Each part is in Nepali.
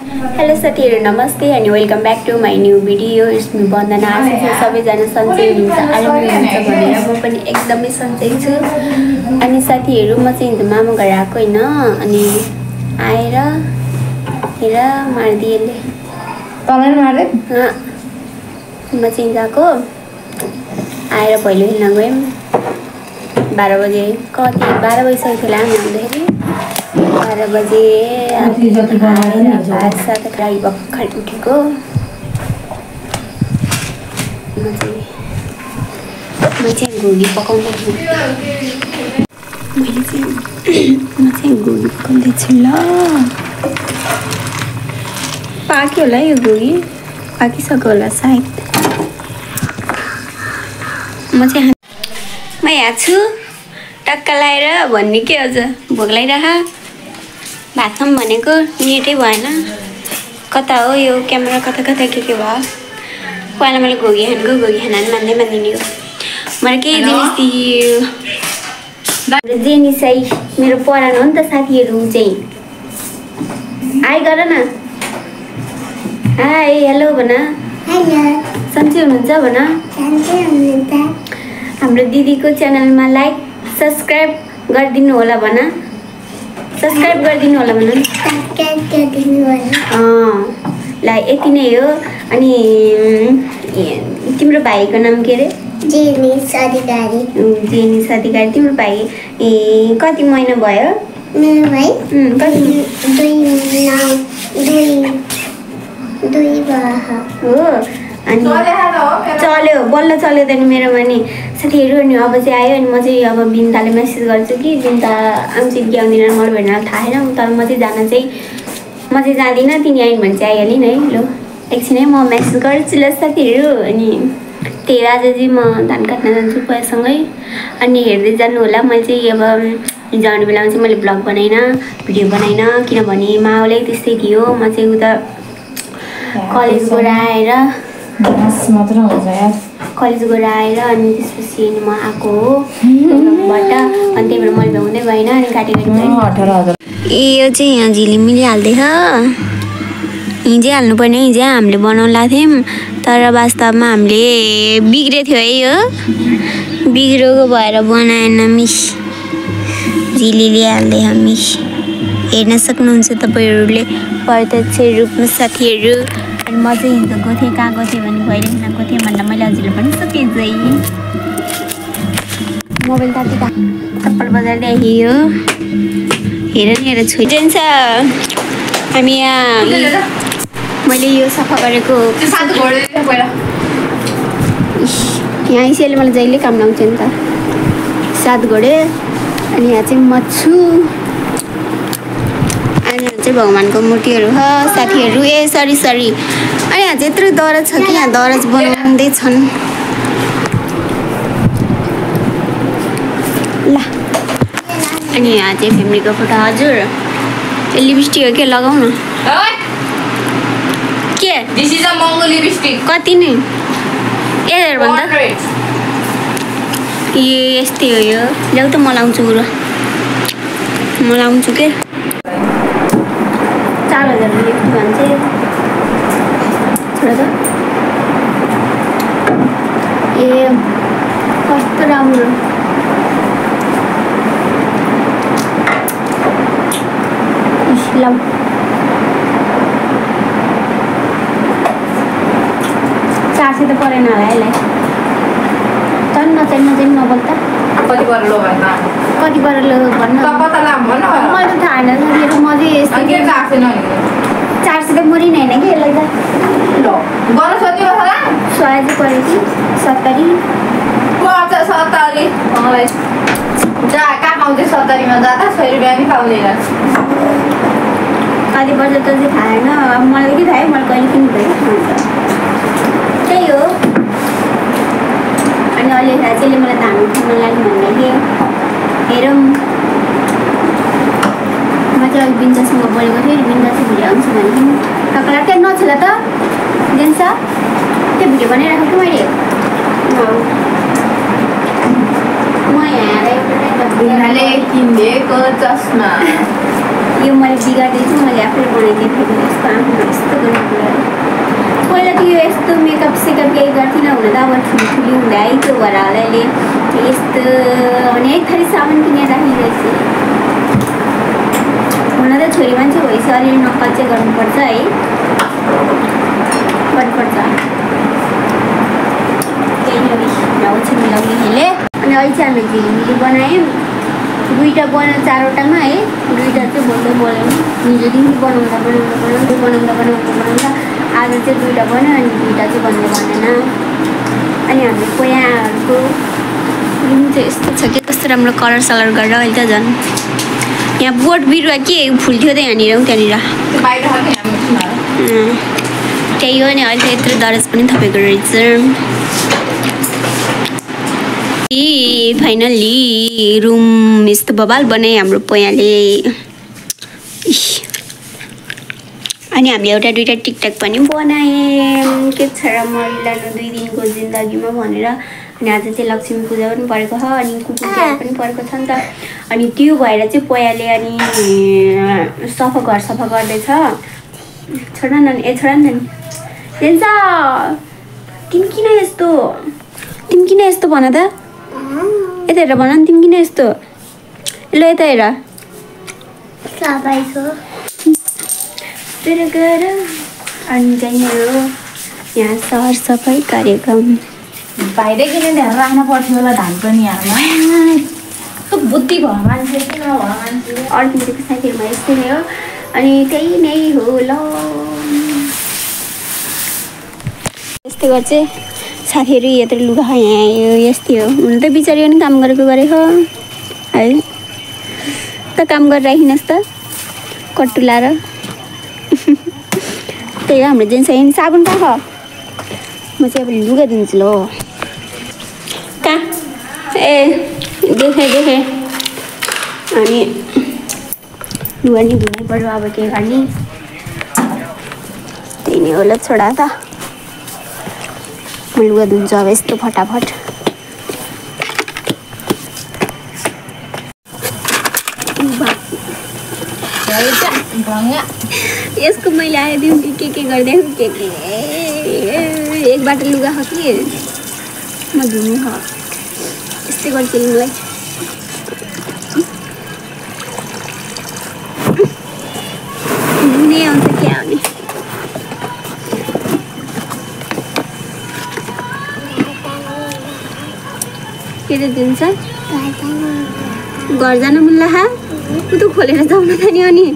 हेलो साथीहरु नमस्ते अनि welcome back to my new video. यसमा वन्दना आशा छ सबैजना सन्चै हुनुहुन्छ आरामले हुनुहुन्छ भनेर म पनि एकदमै सन्चै छु। अनि साथीहरु म चाहिँ हिजो मामा घर आएको हैन, अनि आएर हेर मार्दिएले तलाई मार्दै म चाहिँ जाको आएर भैलो खेल्न गयौँ 12 बजे। कति 12 बजिसक्यो खेला हामी आउँदाखेरि 12 बजे सात लागि भर्खर उठेको। म चाहिँ घुगी पकाउँदैछु। म चाहिँ घुगी पकाउँदैछु ल। पाक्यो होला यो घुगी, पाकिसक्यो होला सायद। म यहाँ छु टक्क लाएर भन्ने के अझ भोक लागिरह। भात खाऊँ भनेको नेटै भएन। कता हो यो क्यामेरा कता कता के भयो। पहिला मैले घोगी खाना मान्दिने हो। मलाई केही जिनिस दियो जेनिसै मेरो परान हो नि त साथीहरू चाहिँ। हाई गर न, हाई हेलो भन। सन्चै हुनुहुन्छ भन। हाम्रो दिदीको च्यानलमा लाइक सब्सक्राइब गरिदिनु होला भन। सब्सक्राइब गरिदिनु होला भन। ल यति नै हो। अनि तिम्रो भाइको नाम के अरे? जेनिस अधिकारी। जेनिस अधिकारी। तिम्रो भाइ कति महिना भयो? मेरो भाइ कति? 2 हो। अनि चल्यो बल्ल चल्यो त नि मेरोमा नि साथीहरू। अनि अब चाहिँ आयो। अनि म चाहिँ अब बिन्ताले मेसेज गर्छु कि बिन्ता आउँछ कि आउँदिन मलाई भेट्न थाहा छैन। तर म चाहिँ जाँदिनँ, तिनी आइन् भने चाहिँ आइहालिन् है। ल एकछिनै म मेसेज गर्छु ल साथीहरू। अनि त्यही आज चाहिँ म धान काट्न जान्छु पैसँगै। अनि हेर्दै जानु होला। मैले चाहिँ अब हिजो आउने बेलामा चाहिँ मैले भ्लग बनाइनँ, भिडियो बनाइनँ, किनभने माओले त्यस्तै थियो। म चाहिँ उता कलेज गएर आएर अनि त्यसपछि म आएको हो बाट। अनि त्यही भएर मैले भ्याउँदै भएन। अनि काटेको यो चाहिँ यहाँ झिलिमिली हाल्दैछ। हिजै हाल्नुपर्ने, हिजै हामीले बनाउला थियौँ तर वास्तवमा हामीले बिग्रेको थियो है। यो बिग्रेको भएर बनाएन मिस। झिलिले हाल्दै मिस हेर्न सक्नुहुन्छ तपाईँहरूले प्रत्यक्ष रूपमा साथीहरू। अनि म चाहिँ हिजो गएको थिएँ। कहाँ गएको थिएँ भने भैलो खेल्न गएको थिएँ भन्दा मैले हजुरले पनि सकेँ चाहिँ मोबाइल ताती चप्पल बजार ल्याइयो। हेर नि हेर छोइन्छ। हामी यहाँ मैले यो सफा गरेको यहाँ यसैले मलाई जहिले काम लाउँछ नि त। 7 घोडे। अनि यहाँ चाहिँ म छु। अनि यहाँ चाहिँ भगवान्को मूर्तिहरू छ साथीहरू। ए सरी। अनि यहाँ चाहिँ यत्रो दरज छ कि यहाँ दरज बनाउँदैछन् ल। अनि यहाँ चाहिँ फ्यामिलीको फोटो। हजुर यो लिपस्टिक हो के लगाऊ न। के दिस इज अ महँगो लिपस्टिक। कति नै? ए भन्दा ए यस्तै हो यो। ल्याउ त म लाउँछु बुढो, म लाउँछु के। 4000 लिपस्टिक भन्छ छोड त। ए कस्तो राम्रो। लाउ 400 त परेन होला यसलाई। चल नचाहिँ नबोल त। कति परेर लो भन्न। मैले त थाहा छैन साथीहरू। म चाहिँ यस्तो 400 त मरिन होइन कि यसलाई त। ल गर्न सक्यो होला। 100 चाहिँ पऱ्यो कि 70 जा कहाँ पाउँदै 70 मा जाँदा 100 रुपियाँ पनि पाउँदैन। कति पर्छ त चाहिँ थाहा छैन। अब मलाई के थाहा, मैले कहिले किन्नु भयो त्यही हो। अनि अहिले साँच्चैले मलाई धान खान लाग्यो भन्दाखेरि हेरौँ। म चाहिँ अलिक बिन्दासँग बोलेको थिएँ। बिन्दा चाहिँ भिडियो आउँछु भनेदेखि टक्कला त्यहाँ नछेला त जान्छ। त्यो भिडियो बनाइराखेको कि मैले। म यहाँ आएर किनेको चस्मा यो मैले बिगार्दैछु। मैले आफैले बनाइदिएको थिएँ। यसको आँखा हुन त अब ठुली हुँदै आइतो भएर होला अहिले यस्तो अनि एक थरी सामान किनेर राखिरहेछु। हुन त छोरी मान्छे भइसक्यो अलिअलि नक्कल चाहिँ गर्नुपर्छ है, गर्नुपर्छ। त्यही मिलाउने हेले अनि अहिले चाहिँ हामीले झिलिमिली बनायौँ। दुईवटा बनायो 4वटामा है, दुईवटा चाहिँ बोल्दै बोल्यौँ। हिजोदेखि बनाउँदा आज चाहिँ 2टा बन्यो अनि 2टा चाहिँ बन्दै बनेन। अनि हाम्रो कोयाहरूको रुम चाहिँ यस्तो छ कि कस्तो राम्रो कलर सलर गरेर अहिले त झन् यहाँ बोट बिरुवा के फुल्थ्यो त यहाँनिर त्यहाँनिर त्यही हो नि। अहिले त यत्रो दरज पनि थपेको रहेछ। फाइनल्ली रुम यस्तो बबाल बनाए हाम्रो पोयाले। अनि हामीले एउटा 2टा टिकटक पनि बनायौँ के छ र महिलाको 2 दिनको जिन्दगीमा भनेर। अनि आज चाहिँ लक्ष्मी पूजा पनि परेको छ अनि कुकुर तिहार पनि परेको छ नि त। अनि त्यो भएर चाहिँ पोयाले अनि घर सफा गर्दैछ। छोड न ए छोड न जेन्सा तिमी किन यस्तो भन त यता हेर भन नि तिमी किन यस्तो। ल यता हेर अनि चाहिँ मेरो यहाँ सहर सफाइ कार्यक्रम बाहिर किन ध्यान राख्न पर्थ्यो होला धान पनि यहाँमा बुद्धि भयो मान्छे किन भयो मान्छे अर्किन्जेको साथीहरूमा यस्तै नै हो। अनि त्यही नै हो ल यस्तै गर्छ साथीहरू। यत्रो लुगा यहाँ यस्तै हो। हुन त बिचारी पनि काम गरेको है त काम गरेर राखिनुहोस् त कट्टु लाएर। त्यही हो हाम्रो जेन्स होइन। साबुन कहाँ छ? म चाहिँ अब लुगा दिन्छु ल। कहाँ ए देखेँ अनि लुगा नि धुनै पर्यो अब के गर्ने। त्यही नै होला छोडा त म लुगा धुन्छु अब यस्तो फटाफट। यसको मैले आइदिउँ कि के गर्दै के एक बाटो लुगा छ कि म धुनु छ यस्तै गर्छु मलाई। धुने आउँछ क्या आउने के त दिन्छ घर जानु मुल्ला खा उ त खोलेर जाउन त नि।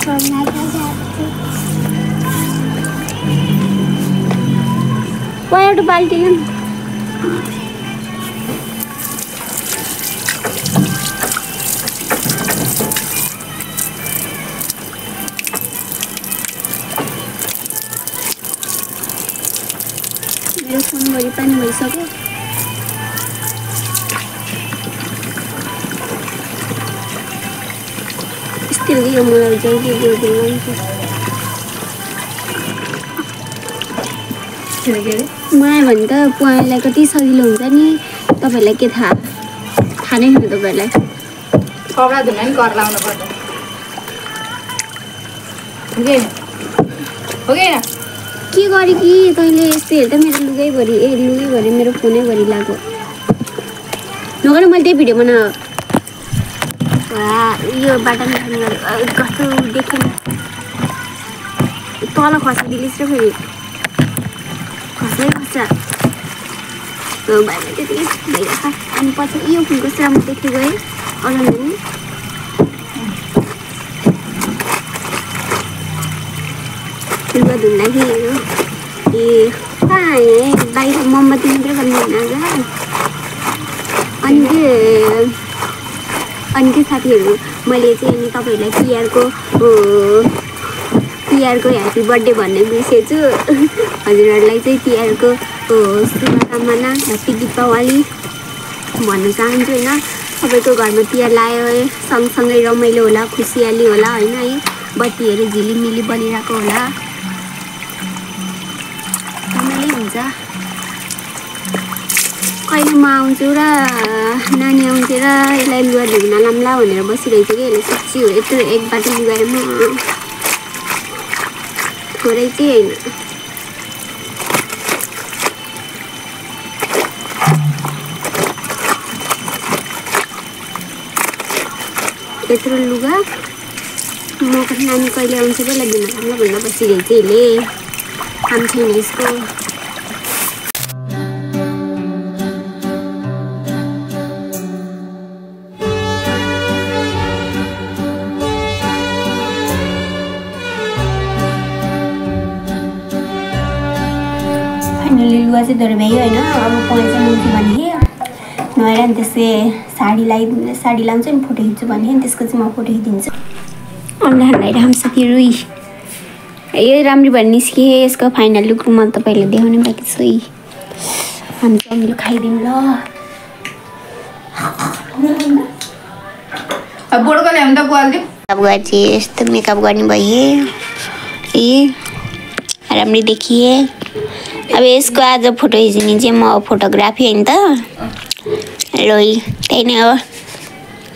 अनि एउटा बाल्टी मेरो फोनभरि पानी भइसक्यो। स्टिल मलाई जल्दी माया भने त पोयालाई कति सजिलो हुन्छ नि। तपाईँहरूलाई के थाहा नै छैन तपाईँहरूलाई। कपडा धुन नि कर लाउनु पर्छ के गरे कि तैँले यस्तो हेर्दा मेरो लुगैभरि मेरो फोनैभरि लाग्यो। नगर मैले त्यही भिडियो बना यो बाटोमा कस्तो देखेँ तल खसिदिलिस् र फेरि खस्दै खस्छ भाइमा त्यतिकै भइरहेछ। अनि पछि यो फुल कस्तो राम्रो देख्दै गएँ अगाडि लुगा धुँदाखेरि ए कहाँ बाहिर मोमबत्ती मात्रै गर्नु होइन अनि के साथीहरू मैले चाहिँ अनि तपाईँहरूलाई तिहारको ह्याप्पी बर्थडे भन्ने बिर्सेछु। हजुरहरूलाई चाहिँ तिहारको शुभकामना ह्याप्पी दीपावली भन्न चाहन्छु होइन। तपाईँको घरमा तिहार लाग्यो सँगसँगै रमाइलो होला खुसियाली होला होइन है। बत्तीहरू झिलिमिली बनिरहेको होला रमाइलो हुन्छ। कहिले म आउँछु र नानी आउँछ र यसलाई लुगा धुन लाम्ला भनेर बसिरहेको छु कि यसले साँच्ची हो यत्रो एक बाटो लुगामा थोरै चाहिँ होइन यत्रो लुगा म पनि नानी कहिले आउँछ त्यसलाई दिन थाल्न भन्न बसिरहेको थिएँ यसले काम छैन यसको फाइनली लुगा चाहिँ धोएर भ्यायो होइन अब पैसा ल्याउँछु भने नआएर अनि त्यसै साडी लाउँछु नि फोटो खिच्छु भने अनि त्यसको चाहिँ म फोटो खिचिदिन्छु अन्डा खाइरहेको साथीहरू यो राम्रो भएर निस्केँ यसको फाइनल लुक म तपाईँले देखाउने बाँकी छ हामी अमिलो खाइदिउँ ल मेकअप गर्छु यस्तो मेकअप गर्ने भए राम्रै देखिए अब यसको आज फोटो खिच्ने चाहिँ म फोटोग्राफी होइन त ल त्यही नै हो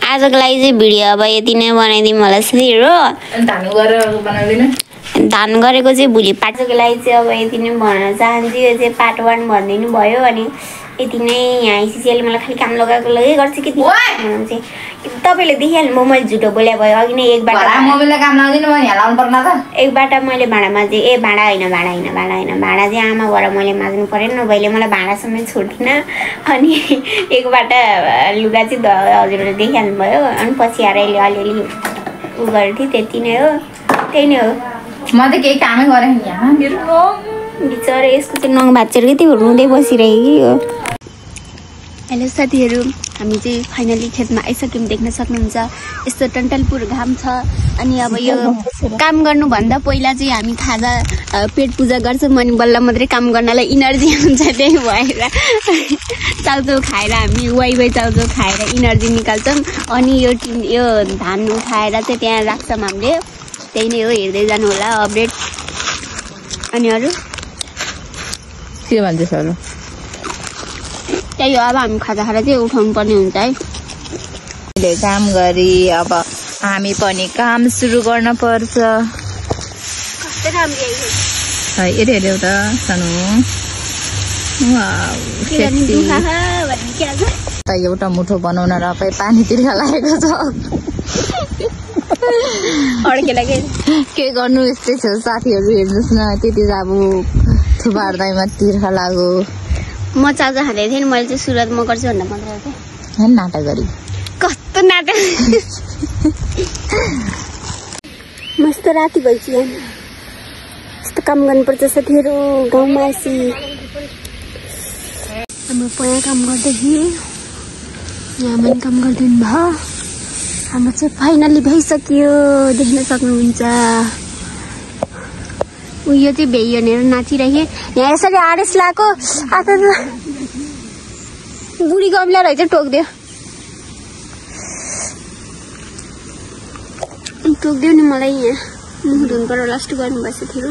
आजको लागि चाहिँ भिडियो अब यति नै बनाइदिउँ होला साथीहरू धान गरेको चाहिँ भोलि पार्टको लागि चाहिँ अब यति नै भन्न चाहन्छु यो चाहिँ पार्ट 1 भनिदिनु भयो अनि यति नै यहाँ आइसिसीले मलाई खालि काम लगाएको लगै गर्छ कि चाहिँ तपाईँले देखिहाल्नु मैले झुटो बोले भयो अघि नै एक बाटा मैले भाँडा माझेँ भाँडा चाहिँ आमा भएर मैले माझ्नु परेन नभएले मलाई भाँडा समेत छोड्दिनँ अनि एक बाटा लुगा चाहिँ हजुरहरूले देखिहाल्नु भयो अनि पछि आएर अहिले अलिअलि उ गरेको थिएँ त्यति नै हो त्यही नै हो म त केही कामै गरेँ नि यहाँ बिचरा यसको चाहिँ नङ भाँचेर कि त्यो रुँदै बसिरहेको कि हो हेलो साथीहरू हामी चाहिँ फाइनली खेतमा आइसक्यौँ देख्न सक्नुहुन्छ यस्तो टन्टलपुर घाम छ अनि अब यो काम गर्नुभन्दा पहिला चाहिँ हामी खाजा पेट पूजा गर्छौँ अनि बल्ल मात्रै काम गर्नलाई इनर्जी हुन्छ त्यही भएर चाउचाउ खाएर हामी वाइ चाउचाउ खाएर इनर्जी निकाल्छौँ अनि यो धान उठाएर चाहिँ त्यहाँ राख्छौँ हामीले त्यही नै हो हेर्दै जानु होला अपडेट अनि अरू के भन्छ सर त्यही हो अब हामी खाजा खाएर चाहिँ उठाउनु पर्ने हुन्छ है काम गरी अब हामी पनि काम सुरु गर्न पर्छ कस्तो राम्रो हेऱ्यौ त सानो एउटा मुठो बनाउन र पानीतिर लागेको छ के गर्नु यस्तै छ साथीहरू हेर्नुहोस् न त्यति अब थुपार्दैमा तिर्खा लाग्यो म चाउचाउ खाँदै थिएँ नि मैले चाहिँ सुरुवात म गर्छु भन्दा मात्र थिएँ नाटक गरी कस्तो नाटक मस्त राति भइसक्यो यस्तो काम गर्नुपर्छ साथीहरू गाउँमा आसी हाम्रो पया काम गर्दाखेरि यहाँ पनि काम गरिदिनु भयो हाम्रो चाहिँ फाइनली भइसक्यो देख्न सक्नुहुन्छ उयो चाहिँ भ्याइ भनेर नाचिरहेँ यहाँ यसरी आरेस लगाएको आता बुढी गम्ला रहेछ टोकिदियो नि मलाई यहाँ मुख धुनु पर्यो लास्ट गर्नुभएछ थियो